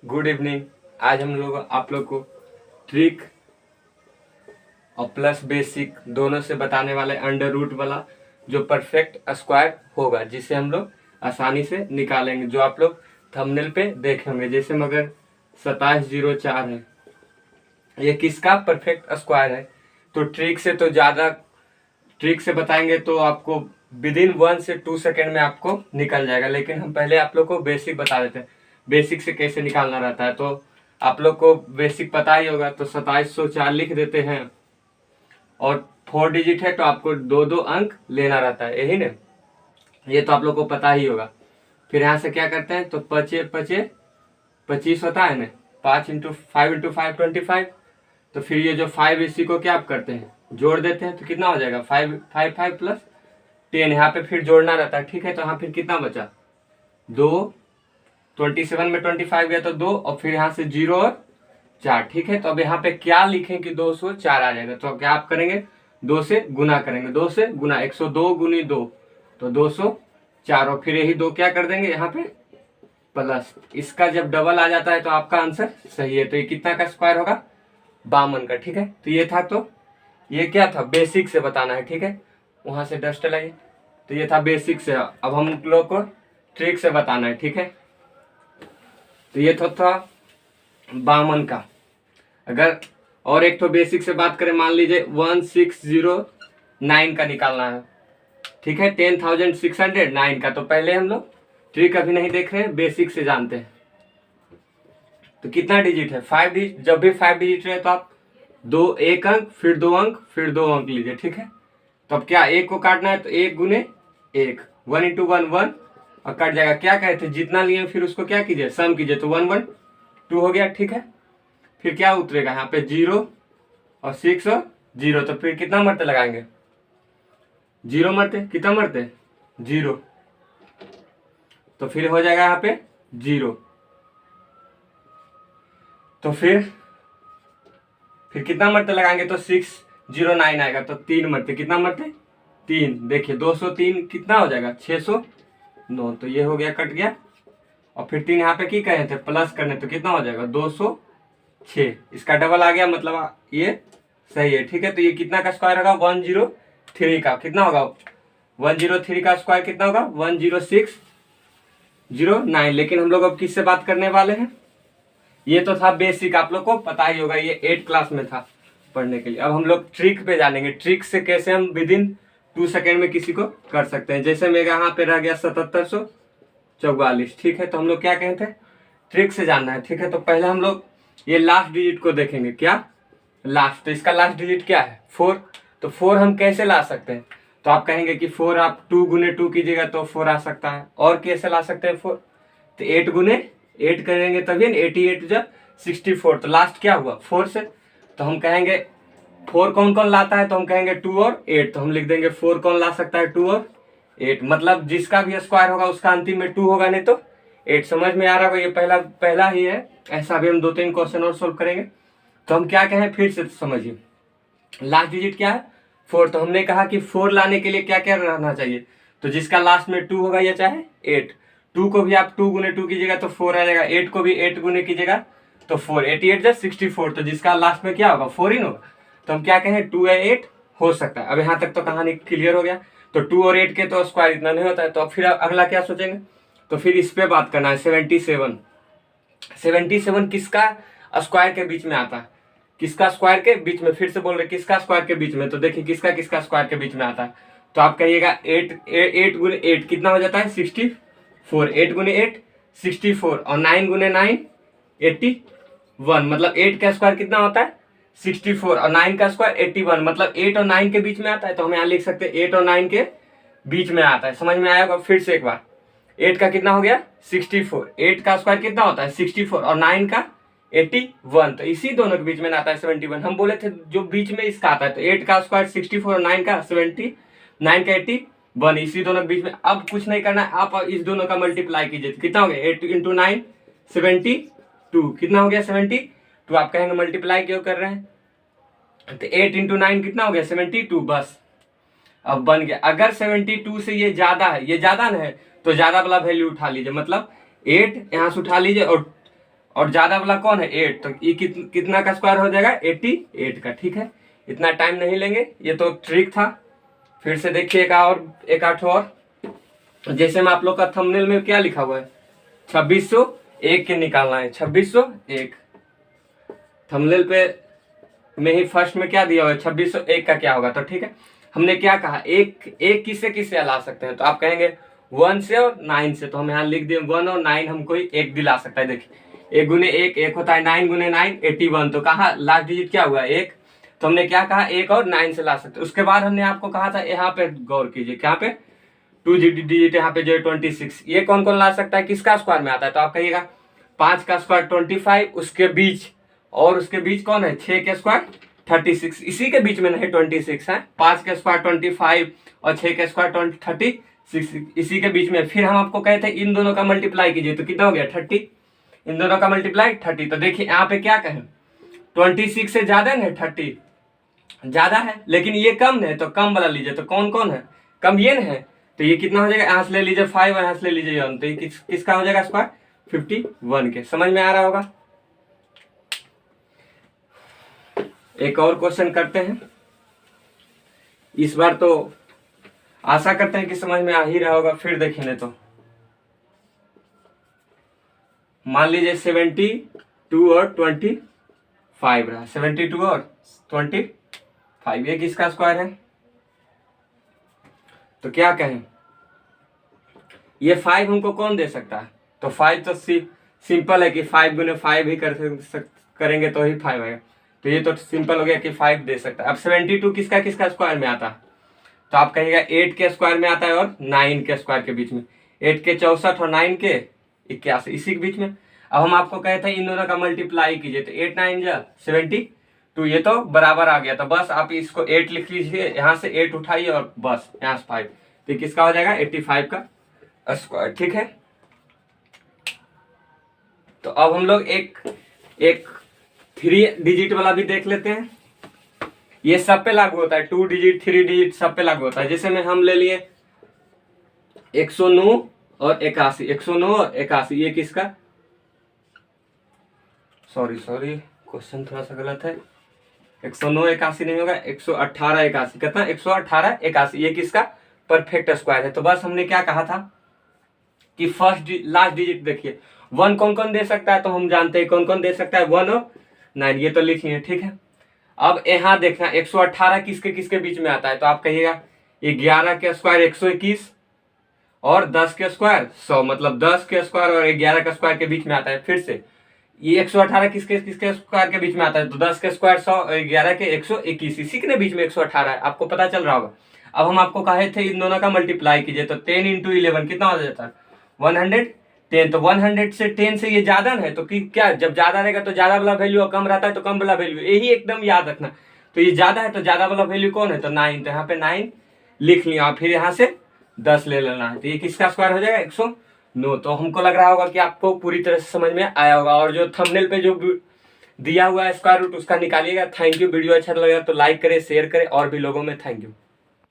Good evening. आज हम लोग आप लोग को ट्रिक और प्लस बेसिक दोनों से बताने वाले अंडर रूट वाला जो परफेक्ट स्क्वायर होगा, जिसे हम लोग आसानी से निकालेंगे, जो आप लोग थंबनेल पे देखेंगे। जैसे मगर 2704 है, ये किसका परफेक्ट स्क्वायर है। तो ट्रिक से बताएंगे तो आपको विद इन 1 से 2 सेकेंड में आपको निकल जाएगा। लेकिन हम पहले आप लोग को बेसिक बता देते हैं, बेसिक से कैसे निकालना रहता है। तो आप लोग को बेसिक पता ही होगा। तो 2704 लिख देते हैं और 4 डिजिट है तो आपको 2 अंक लेना रहता है, यही ना। ये तो आप लोग को पता ही होगा। फिर यहाँ से क्या करते हैं, तो 25 होता है ना, 5 × 5 × 5 25। तो फिर ये जो 5 इसी को क्या आप करते हैं, जोड़ देते हैं। तो कितना हो जाएगा, 5 5 + 10। यहाँ पे फिर जोड़ना रहता है, ठीक है। तो यहाँ फिर कितना बचा, 2। 27 में 25 गया तो 2, और फिर यहाँ से 0 और 4, ठीक है। तो अब यहाँ पे क्या लिखें कि 204 आ जाएगा। तो क्या आप करेंगे, 2 से गुना करेंगे, 2 से गुना, 102 × 2 तो 204, और फिर यही 2 क्या कर देंगे यहाँ पे प्लस। इसका जब डबल आ जाता है तो आपका आंसर सही है। तो ये कितना का स्क्वायर होगा, 52 का, ठीक है। तो ये था, तो ये क्या था, बेसिक से बताना है, ठीक है। वहां से डस्ट लाइए। तो ये था बेसिक से। अब हम लोग को ट्रिक से बताना है, ठीक है। तो ये था 52 का। अगर और एक तो बेसिक से बात करें, मान लीजिए 1609 का निकालना है, ठीक है। 10609 का। तो पहले हम लोग ट्रिक अभी नहीं देख रहे हैं, बेसिक से जानते हैं। तो कितना डिजिट है, 5 डिजिट। जब भी 5 डिजिट रहे तो आप 1 अंक, फिर 2 अंक, फिर 2 अंक लीजिए, ठीक है। तो अब क्या, 1 को काटना है तो 1 × 1, 1 × 1 1, और कट जाएगा। क्या कहे थे, जितना लिए फिर उसको क्या कीजिए, सम कीजिए। तो 1 1 2 हो गया, ठीक है। फिर क्या उतरेगा यहाँ पे, 0 और 6 और 0। तो फिर कितना मरते लगाएंगे, 0 मरते, कितना मरते, 0। तो फिर हो जाएगा यहाँ पे 0। तो फिर कितना मरते लगाएंगे, तो 609 आएगा। तो 3 मरते, कितना मरते, 3। देखिए 203 कितना हो जाएगा, 609। तो ये हो गया, कट गया। और फिर 3 यहाँ पे की कहे थे, प्लस करने, तो कितना हो जाएगा, 206। इसका डबल आ गया, मतलब ये सही है, ठीक है। तो ये कितना का स्क्वायर होगा, 103 का। कितना होगा, 103 का स्क्वायर कितना होगा, 10609। लेकिन हम लोग अब किससे बात करने वाले हैं, ये तो था बेसिक, आप लोग को पता ही होगा, ये 8 क्लास में था पढ़ने के लिए। अब हम लोग ट्रिक पे जानेंगे, ट्रिक से कैसे हम विद इन 2 सेकेंड में किसी को कर सकते हैं। जैसे मेरे यहाँ पे रह गया 7744, ठीक है। तो हम लोग क्या कहते हैं, ट्रिक से जानना है, ठीक है। तो पहले हम लोग ये लास्ट डिजिट को देखेंगे, क्या लास्ट। तो इसका लास्ट डिजिट क्या है, 4। तो 4 हम कैसे ला सकते हैं, तो आप कहेंगे कि 4 आप 2 × 2 कीजिएगा तो 4 आ सकता है। और कैसे ला सकते हैं 4, तो 8 × 8 करेंगे तभी, 88 जब 64। तो लास्ट क्या हुआ, 4 से। तो हम कहेंगे 4 कौन कौन लाता है, तो हम कहेंगे 2 और 8। तो हम लिख देंगे 4 कौन ला सकता है, 2 और 8। मतलब जिसका भी स्क्वायर होगा उसका अंतिम में 2 होगा, नहीं तो 8। समझ में आ रहा होगा, ये पहला ही है। ऐसा भी हम 2-3 क्वेश्चन और सोल्व करेंगे। तो हम क्या कहें, फिर से समझिए, लास्ट डिजिट क्या है, 4। तो हमने कहा कि 4 लाने के लिए क्या क्या रहना चाहिए, तो जिसका लास्ट में 2 होगा या चाहे 8। 2 को भी आप 2 × 2 कीजिएगा तो 4 आ जाएगा। 8 को भी 8 × कीजिएगा तो 4। 88 जब 64, तो जिसका लास्ट में क्या होगा, 4 ही होगा। तो हम क्या कहें, 2 या 8 हो सकता है। अब यहाँ तक तो कहानी क्लियर हो गया। तो 2 और 8 के तो स्क्वायर इतना नहीं होता है। तो अब फिर अगला क्या सोचेंगे, तो फिर इस पे बात करना है। 77 किसका स्क्वायर के बीच में आता है, किसका स्क्वायर के बीच में, फिर से बोल रहे किसका स्क्वायर के बीच में। तो देखिए किसका स्क्वायर के बीच में आता है। तो आप कहिएगा 8 × 8 कितना हो जाता है, 64। 8 × 8 64, और 9 × 9 81। मतलब 8 का स्क्वायर कितना होता है, 64, और 9 का स्क्वायर 81। मतलब 8 और 9 के बीच में आता है। तो हम यहाँ लिख सकते हैं 8 और 9 के बीच में आता है। समझ में आएगा, फिर से एक बार, 8 का कितना हो गया, 64। 8 का स्क्वायर कितना होता है, 64, और 9 का 81। तो इसी दोनों के बीच में आता है 71। हम बोले थे जो बीच में इसका आता है। तो 8 का स्क्वायर 64 और 9 का 70, 9 का 81, इसी दोनों के बीच में। अब कुछ नहीं करना है, आप इस दोनों का मल्टीप्लाई कीजिए। तो कितना हो गया, 8 × 9 72। कितना हो गया, 72। तो आप कहेंगे मल्टीप्लाई क्यों कर रहे हैं, तो 8 × 9 कितना हो गया, 72। बस अब बन गया। अगर 72 से ये ज्यादा है, ये ज्यादा ना है, तो ज्यादा वाला वैल्यू उठा लीजिए। मतलब 8 यहाँ से उठा लीजिए, और ज्यादा वाला कौन है 8, तो ये कितना का स्क्वायर हो जाएगा 88 का। ठीक है, इतना टाइम नहीं लेंगे, ये तो ट्रिक था। फिर से देखिए एक आठ और। जैसे में आप लोग का थंबनेल में क्या लिखा हुआ है 2601 के निकालना है, 2601 थंबनेल पे में ही फर्स्ट में क्या दिया हुआ है 2601 का क्या होगा। तो ठीक है, हमने क्या कहा एक किससे किससे ला सकते हैं, तो आप कहेंगे 1 से और 9 से, तो हम यहाँ लिख दिए 1 और 9 हमको एक दिला सकता है। देखिए 1 गुने 1 1 होता है, 9 गुने 9 81, तो कहा लास्ट डिजिट क्या हुआ 1, तो हमने क्या कहा 1 और 9 से ला सकते। उसके बाद हमने आपको कहा था यहाँ पे गौर कीजिए, क्या पे 2 डिजिट यहाँ पे जो है 26, ये कौन कौन ला सकता है, किसका स्क्वायर में आता है, तो आप कहिएगा 5 का स्क्वायर 25, उसके बीच और उसके बीच कौन है 6 के स्क्वायर 36, इसी के बीच में नहीं 26 है, 5 के स्क्वायर 25 और 6 के स्क्वायर 36 इसी के बीच में। फिर हम आपको कहे थे इन दोनों का मल्टीप्लाई कीजिए, तो कितना हो गया 30, इन दोनों का मल्टीप्लाई 30। तो देखिए यहाँ पे क्या कहें 26 से ज्यादा है 30 ज्यादा है, लेकिन ये कम है, तो कम वाला लीजिए। तो कौन कौन है कम, ये है, तो ये कितना हो जाएगा, यहाँ से ले लीजिए 5 और यहाँ से ले लीजिए 1, तो ये किसका हो जाएगा स्क्वायर 51 के। समझ में आ रहा होगा। एक और क्वेश्चन करते हैं, इस बार तो आशा करते हैं कि समझ में आ ही रहा होगा, फिर देखेंगे तो मान लीजिए 72 और 25 रहा, 72 और 25, ये किसका स्क्वायर है, तो क्या कहें ये 5 हमको कौन दे सकता है, तो 5 तो सिंपल है कि 5 गुने 5 ही करेंगे तो ही 5 आएगा, तो ये तो सिंपल हो गया कि 5 दे सकता है। अब 72 किसका किसका स्क्वायर में आता है, तो आप कहिएगा 8 के स्क्वायर में आता है और 9 के स्क्वायर के बीच में, 8 के 64 और 9 के 81 इसी के बीच में। अब हम आपको कहे थे इन दोनों का मल्टीप्लाई कीजिए, तो 8 9 जा 72, ये तो बराबर आ गया, तो बस आप इसको 8 लिख लीजिए, यहाँ से 8 उठाइए और बस यहाँ से 5, तो किसका हो जाएगा 85 का स्क्वायर। ठीक है, तो अब हम लोग एक 3 डिजिट वाला भी देख लेते हैं, ये सब पे लागू होता है, 2 डिजिट 3 डिजिट सब पे लागू होता है। जैसे में हम ले लिए 109 और 81, 109 और 81, ये किसका, सॉरी क्वेश्चन थोड़ा सा गलत है, 109 81 नहीं होगा, 118 81, कितना 118 81, ये किसका परफेक्ट स्क्वायर है। तो बस हमने क्या कहा था कि फर्स्ट लास्ट डिजिट देखिए 1 कौन कौन दे सकता है, तो हम जानते हैं कौन कौन दे सकता है 1 और 9, ये तो लिखिए। ठीक है, अब यहाँ देखना 118 किसके किसके बीच में आता है, तो आप कहिएगा 11 के स्क्वायर 121 और 10 के स्क्वायर 100, मतलब 10 के स्क्वायर और 11 के स्क्वायर के बीच में आता है। फिर से ये 118 किसके किसके स्क्वायर के बीच में आता है, तो 10 के स्क्वायर 100 और 11 के 121, इसी के बीच में 118 है, आपको पता चल रहा होगा। अब हम आपको कहे थे इन दोनों का मल्टीप्लाई कीजिए, तो 10 × 11 कितना हो जाता है 110, तो 100 से 10 से ये ज्यादा है, तो क्या जब ज्यादा रहेगा तो ज्यादा वाला वैल्यू और कम रहता है तो कम वाला वैल्यू, यही एकदम याद रखना। तो ये ज्यादा है तो ज्यादा वाला वैल्यू कौन है, तो 9, तो यहाँ पे 9 लिख लिया, फिर यहाँ से 10 ले लेना है, तो ये किसका स्क्वायर हो जाएगा 109। तो हमको लग रहा होगा कि आपको पूरी तरह से समझ में आया होगा, और जो थंबनेल पे जो दिया हुआ है स्क्वायर रूट उसका निकालिएगा। थैंक यू, वीडियो अच्छा लगा तो लाइक करें शेयर करें और भी लोगों में थैंक यू।